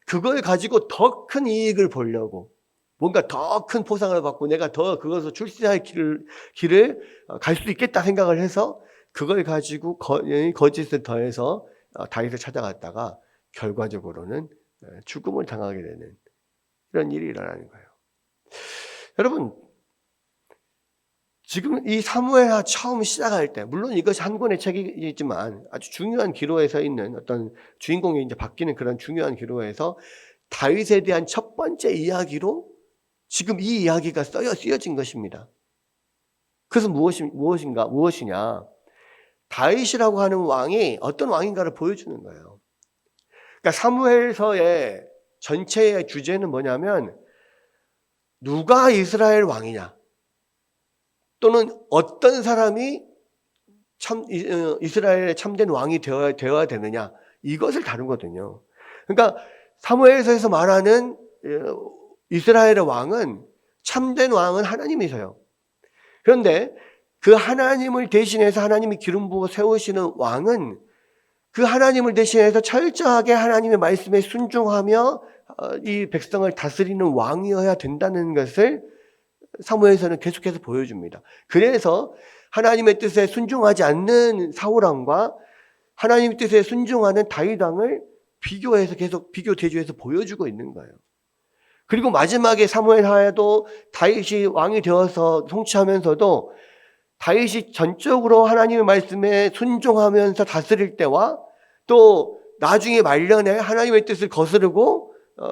그걸 가지고 더 큰 이익을 보려고, 뭔가 더 큰 포상을 받고 내가 더 그것을 출세할 길을 갈 수 있겠다 생각을 해서 그걸 가지고 거짓을 더해서 다윗을 찾아갔다가 결과적으로는 죽음을 당하게 되는 이런 일이 일어나는 거예요. 여러분, 지금 이 사무엘하 처음 시작할 때, 물론 이것이 한 권의 책이지만 아주 중요한 기로에 서 있는 어떤 주인공이 이제 바뀌는 그런 중요한 기로에서 다윗에 대한 첫 번째 이야기로 지금 이 이야기가 쓰여진 것입니다. 그래서 무엇이냐? 다윗이라고 하는 왕이 어떤 왕인가를 보여주는 거예요. 그러니까 사무엘서의 전체의 주제는 뭐냐면 누가 이스라엘 왕이냐, 또는 어떤 사람이 이스라엘의 참된 왕이 되어야 되느냐, 이것을 다루거든요. 그러니까 사무엘서에서 말하는 이스라엘의 왕은, 참된 왕은 하나님이세요. 그런데 그 하나님을 대신해서 하나님이 기름 부어 세우시는 왕은 그 하나님을 대신해서 철저하게 하나님의 말씀에 순종하며 이 백성을 다스리는 왕이어야 된다는 것을 사무엘서는 계속해서 보여줍니다. 그래서 하나님의 뜻에 순종하지 않는 사울왕과 하나님의 뜻에 순종하는 다윗 왕을 비교해서 계속 비교 대조해서 보여주고 있는 거예요. 그리고 마지막에 사무엘하에도 다윗이 왕이 되어서 통치하면서도 다윗이 전적으로 하나님의 말씀에 순종하면서 다스릴 때와 또 나중에 말년에 하나님의 뜻을 거스르고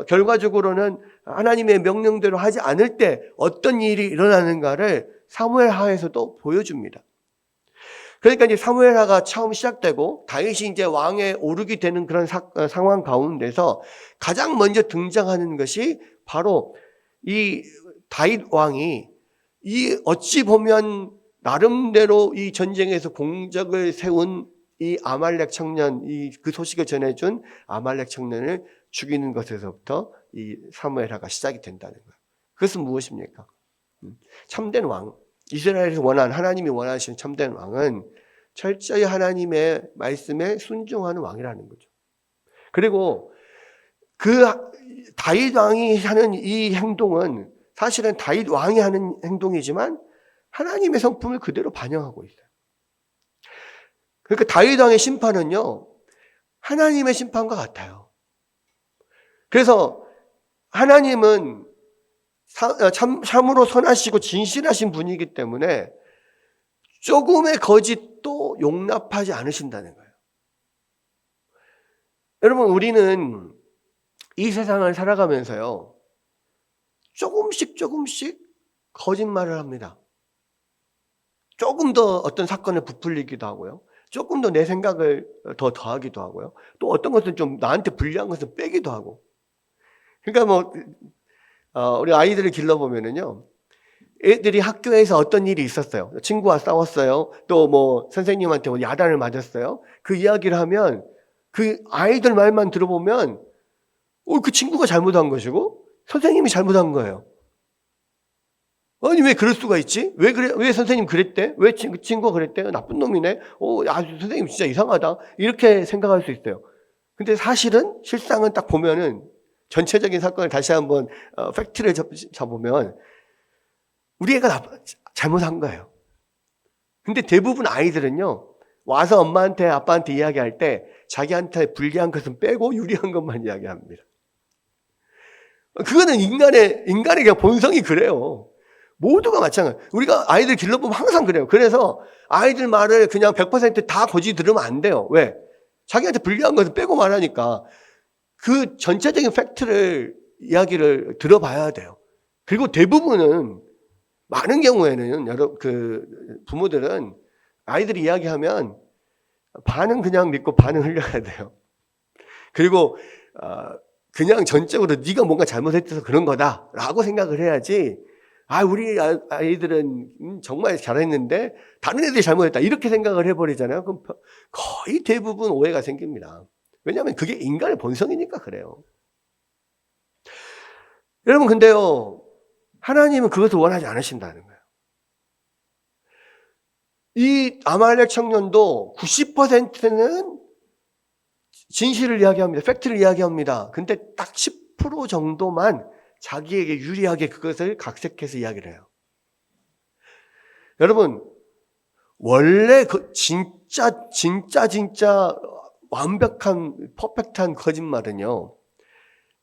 결과적으로는 하나님의 명령대로 하지 않을 때 어떤 일이 일어나는가를 사무엘하에서도 보여줍니다. 그러니까 이제 사무엘하가 처음 시작되고 다윗이 이제 왕에 오르게 되는 그런 상황 가운데서 가장 먼저 등장하는 것이 바로 이 다윗 왕이 이 어찌 보면 나름대로 이 전쟁에서 공적을 세운 이 아말렉 청년, 그 소식을 전해준 아말렉 청년을 죽이는 것에서부터 이 사무엘하가 시작이 된다는 거예요. 그것은 무엇입니까? 참된 왕, 이스라엘에서 하나님이 원하시는 참된 왕은 철저히 하나님의 말씀에 순종하는 왕이라는 거죠. 그리고 그 다윗 왕이 하는 이 행동은 사실은 다윗 왕이 하는 행동이지만 하나님의 성품을 그대로 반영하고 있어요. 그러니까 다윗 왕의 심판은요, 하나님의 심판과 같아요. 그래서 하나님은 참으로 선하시고 진실하신 분이기 때문에 조금의 거짓도 용납하지 않으신다는 거예요. 여러분, 우리는 이 세상을 살아가면서요, 조금씩 거짓말을 합니다. 조금 더 어떤 사건을 부풀리기도 하고요. 조금 더 내 생각을 더 더하기도 하고요. 또 어떤 것은 좀 나한테 불리한 것은 빼기도 하고. 그러니까 우리 아이들을 길러보면은요, 애들이 학교에서 어떤 일이 있었어요. 친구와 싸웠어요. 또 선생님한테 야단을 맞았어요. 그 이야기를 하면 그 아이들 말만 들어보면 그 친구가 잘못한 것이고 선생님이 잘못한 거예요. 아니, 왜 그럴 수가 있지? 왜 그래? 왜 선생님 그랬대? 왜 그 친구가 그랬대? 나쁜 놈이네? 선생님 진짜 이상하다. 이렇게 생각할 수 있어요. 근데 사실은, 실상은 딱 보면은, 전체적인 사건을 다시 한번, 팩트를 잡으면, 우리 애가 잘못한 거예요. 근데 대부분 아이들은요, 와서 엄마한테, 아빠한테 이야기할 때, 자기한테 불리한 것은 빼고 유리한 것만 이야기합니다. 그거는 인간의 그냥 본성이 그래요. 모두가 마찬가지예요. 우리가 아이들 길러보면 항상 그래요. 그래서 아이들 말을 그냥 100% 다 고지 들으면 안 돼요. 왜? 자기한테 불리한 것을 빼고 말하니까 그 전체적인 팩트를, 이야기를 들어봐야 돼요. 그리고 대부분은, 많은 경우에는 부모들은 아이들이 이야기하면 반은 그냥 믿고 반은 흘려야 돼요. 그리고 그냥 전적으로 네가 뭔가 잘못했어서 그런 거다라고 생각을 해야지. 우리 아이들은 정말 잘했는데 다른 애들이 잘못했다 이렇게 생각을 해버리잖아요. 그럼 거의 대부분 오해가 생깁니다. 왜냐하면 그게 인간의 본성이니까 그래요. 여러분 근데요, 하나님은 그것을 원하지 않으신다는 거예요. 이 아말렉 청년도 90%는 진실을 이야기합니다. 팩트를 이야기합니다. 근데 딱 10% 정도만 자기에게 유리하게 그것을 각색해서 이야기를 해요. 여러분, 원래 진짜 완벽한 퍼펙트한 거짓말은요,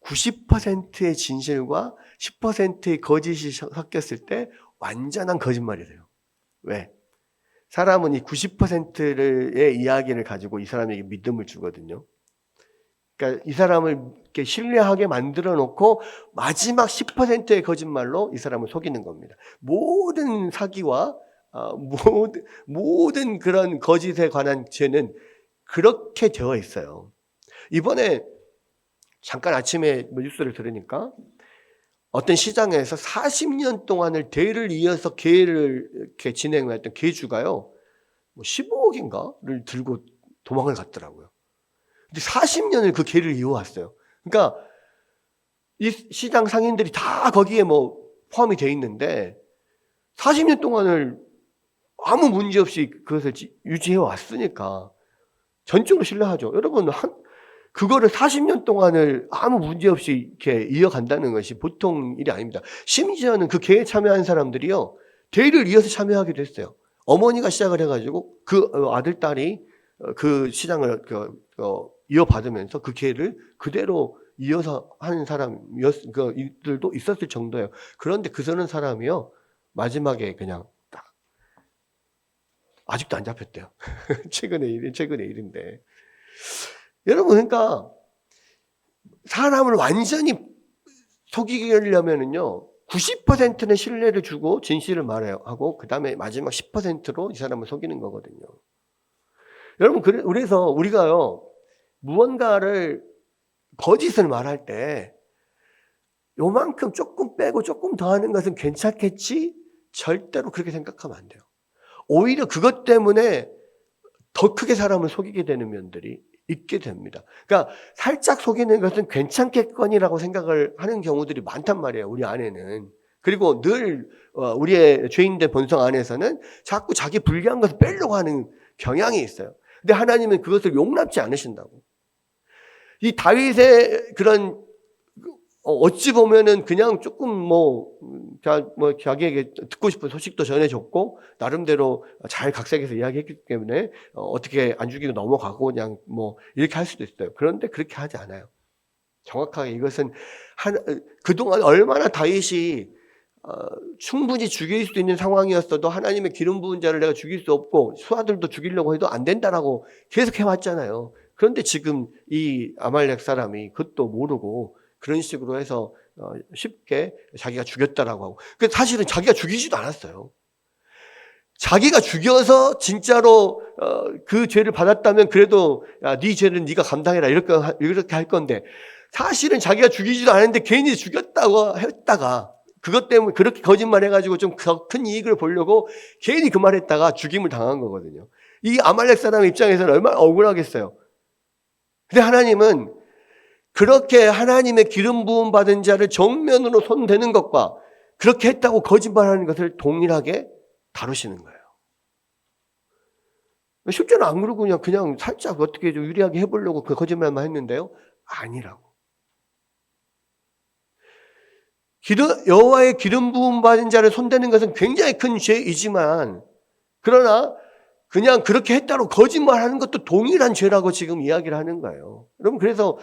90%의 진실과 10%의 거짓이 섞였을 때 완전한 거짓말이래요. 왜? 사람은 이 90%의 이야기를 가지고 이 사람에게 믿음을 주거든요. 그러니까 이 사람을 이렇게 신뢰하게 만들어 놓고 마지막 10%의 거짓말로 이 사람을 속이는 겁니다. 모든 사기와 모든 그런 거짓에 관한 죄는 그렇게 되어 있어요. 이번에 잠깐 아침에 뉴스를 들으니까 어떤 시장에서 40년 동안을 대를 이어서 계를 이렇게 진행했던 계주가요, 15억인가를 들고 도망을 갔더라고요. 근데 40년을 그 계를 이어왔어요. 그러니까 이 시장 상인들이 다 거기에 포함이 돼 있는데 40년 동안을 아무 문제 없이 그것을 유지해 왔으니까 전적으로 신뢰하죠. 여러분, 그거를 40년 동안을 아무 문제 없이 이렇게 이어간다는 것이 보통 일이 아닙니다. 심지어는 그 계에 참여한 사람들이요, 대를 이어서 참여하기도 했어요. 어머니가 시작을 해가지고 그 아들, 딸이 그 시장을 이어받으면서 그 계를 그대로 이어서 하는 이들도 있었을 정도예요. 그런데 그 서는 사람이요, 마지막에 그냥 딱 아직도 안 잡혔대요. 최근의 일인데. 여러분, 그러니까 사람을 완전히 속이려면은요, 90%는 신뢰를 주고 진실을 말해요 하고, 그 다음에 마지막 10%로 이 사람을 속이는 거거든요. 여러분, 그래서 우리가요, 무언가를 거짓을 말할 때 요만큼 조금 빼고 조금 더 하는 것은 괜찮겠지? 절대로 그렇게 생각하면 안 돼요. 오히려 그것 때문에 더 크게 사람을 속이게 되는 면들이 있게 됩니다. 그러니까 살짝 속이는 것은 괜찮겠거니라고 생각을 하는 경우들이 많단 말이에요, 우리 안에는. 그리고 늘 우리의 죄인된 본성 안에서는 자꾸 자기 불리한 것을 빼려고 하는 경향이 있어요. 근데 하나님은 그것을 용납지 않으신다고. 이 다윗의 그런 어찌 보면은 그냥 조금 자기에게 듣고 싶은 소식도 전해줬고 나름대로 잘 각색해서 이야기했기 때문에 어떻게 안 죽이고 넘어가고 그냥 이렇게 할 수도 있어요. 그런데 그렇게 하지 않아요. 정확하게 이것은 그동안 얼마나 다윗이 충분히 죽일 수 있는 상황이었어도 하나님의 기름 부은 자를 내가 죽일 수 없고 수하들도 죽이려고 해도 안 된다라고 계속 해왔잖아요. 그런데 지금 이 아말렉 사람이 그것도 모르고 그런 식으로 해서 쉽게 자기가 죽였다라고 하고, 사실은 자기가 죽이지도 않았어요. 자기가 죽여서 진짜로 그 죄를 받았다면 그래도 네 죄는 네가 감당해라 이렇게 할 건데, 사실은 자기가 죽이지도 않았는데 괜히 죽였다고 했다가 그것 때문에 그렇게 거짓말해가지고 좀 큰 이익을 보려고 괜히 그 말했다가 죽임을 당한 거거든요. 이 아말렉 사람 입장에서는 얼마나 억울하겠어요. 근데 하나님은 그렇게 하나님의 기름 부음 받은 자를 정면으로 손대는 것과 그렇게 했다고 거짓말하는 것을 동일하게 다루시는 거예요. 실제로 안 그러고 그냥 살짝 어떻게 좀 유리하게 해보려고 그 거짓말만 했는데요, 아니라고. 여호와의 기름 부음 받은 자를 손대는 것은 굉장히 큰 죄이지만, 그러나 그냥 그렇게 했다고 거짓말하는 것도 동일한 죄라고 지금 이야기를 하는 거예요. 여러분, 그래서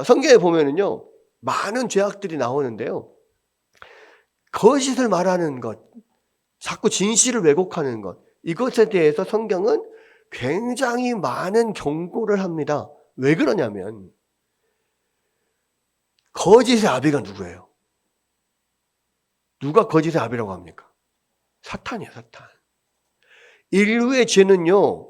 성경에 보면은요, 많은 죄악들이 나오는데요, 거짓을 말하는 것, 자꾸 진실을 왜곡하는 것, 이것에 대해서 성경은 굉장히 많은 경고를 합니다. 왜 그러냐면 거짓의 아비가 누구예요? 누가 거짓의 아비라고 합니까? 사탄이에요, 사탄. 인류의 죄는요,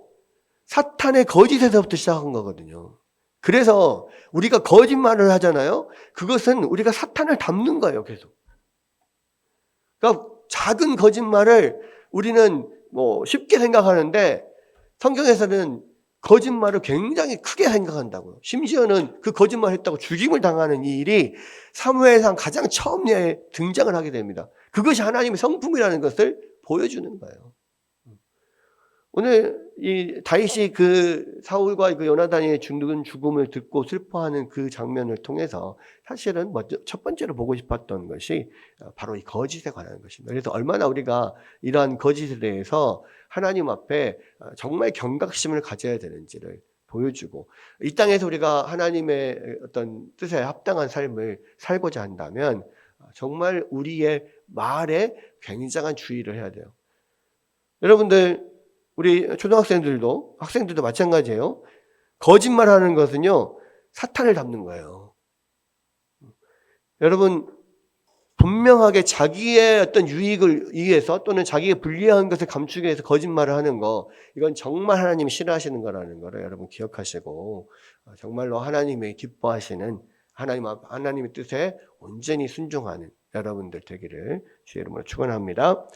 사탄의 거짓에서부터 시작한 거거든요. 그래서 우리가 거짓말을 하잖아요. 그것은 우리가 사탄을 닮는 거예요, 계속. 그러니까 작은 거짓말을 우리는 뭐 쉽게 생각하는데 성경에서는 거짓말을 굉장히 크게 생각한다고요. 심지어는 그 거짓말 했다고 죽임을 당하는 이 일이 사무엘상 가장 처음에 등장을 하게 됩니다. 그것이 하나님의 성품이라는 것을 보여주는 거예요. 오늘 이 다윗이 그 사울과 그 요나단의 죽음을 듣고 슬퍼하는 그 장면을 통해서 사실은 먼저 첫 번째로 보고 싶었던 것이 바로 이 거짓에 관한 것입니다. 그래서 얼마나 우리가 이러한 거짓에 대해서 하나님 앞에 정말 경각심을 가져야 되는지를 보여주고, 이 땅에서 우리가 하나님의 어떤 뜻에 합당한 삶을 살고자 한다면 정말 우리의 말에 굉장한 주의를 해야 돼요. 여러분들, 우리 초등학생들도 학생들도 마찬가지예요. 거짓말하는 것은요, 사탄을 닮는 거예요. 여러분, 분명하게 자기의 어떤 유익을 위해서 또는 자기의 불리한 것을 감추기 위해서 거짓말을 하는 거, 이건 정말 하나님이 싫어하시는 거라는 거를 여러분 기억하시고, 정말로 하나님이 기뻐하시는 하나님의 뜻에 온전히 순종하는 여러분들 되기를 주의 이름으로 축원합니다.